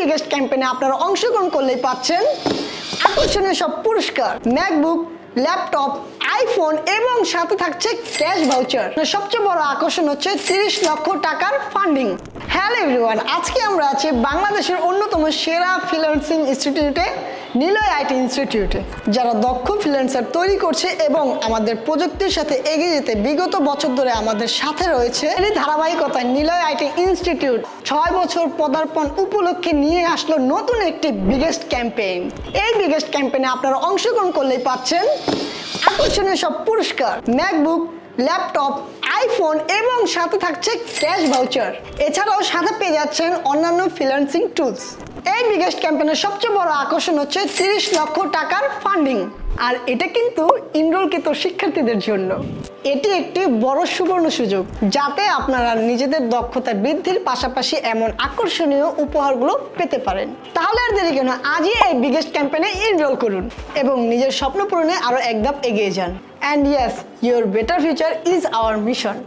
Biggest ক্যাম্পেইনে আপনারা অংশগ্রহণ করলেই পাচ্ছেন আকর্ষণীয় সব পুরস্কার, ম্যাকবুক, ল্যাপটপ, আইফোন এবং সাথে থাকছে ক্যাশ ভাউচার। সবচেয়ে বড় আকর্ষণ হচ্ছে 30 লক্ষ টাকার ফান্ডিং। হ্যালো এভরিওয়ান, আজকে আমরা আছি বাংলাদেশের অন্যতম সেরা ফ্রিল্যান্সিং ইনস্টিটিউটে, নিলয় আইটি ইনস্টিটিউটে, যারা দক্ষ ফ্রিল্যান্সার তৈরি করছে এবং আমাদের প্রযুক্তির সাথে এগিয়ে যেতে বিগত বছর ধরে আমাদের সাথে রয়েছে। এই ধারাবাহিকতায় নিলয় আইটি ইনস্টিটিউট 6 বছর পদার্পণ উপলক্ষে নিয়ে আসলো নতুন একটি বিগেস্ট ক্যাম্পেইন। এই বিগেস্ট ক্যাম্পেইনে আপনারা অংশগ্রহণ করলেই পাচ্ছেন আকর্ষণীয় সব পুরস্কার, ম্যাকবুক, ল্যাপটপ, আইফোন এবং সাথে থাকছে ক্যাশ ভাউচার। এছাড়াও সাথে পেয়ে যাচ্ছেন অন্যান্য ফ্রিল্যান্সিং টুলস। এই বিগেস্ট ক্যাম্পেইনের সবচেয়ে বড় আকর্ষণ হচ্ছে 30 লক্ষ টাকার ফান্ডিং, আর এটা কিন্তু এনরোলকৃত শিক্ষার্থীদের জন্য। এটি একটি বড় সুবর্ণ সুযোগ, যাতে আপনারা নিজেদের দক্ষতা বৃদ্ধির পাশাপাশি এমন আকর্ষণীয় উপহারগুলো পেতে পারেন। তাহলে আর দেরি কেন, আজই এই বিগেস্ট ক্যাম্পেইনে এনরোল করুন এবং নিজের স্বপ্ন পূরণে আরো এক ধাপ এগিয়ে যান। And yes, your better future is our mission.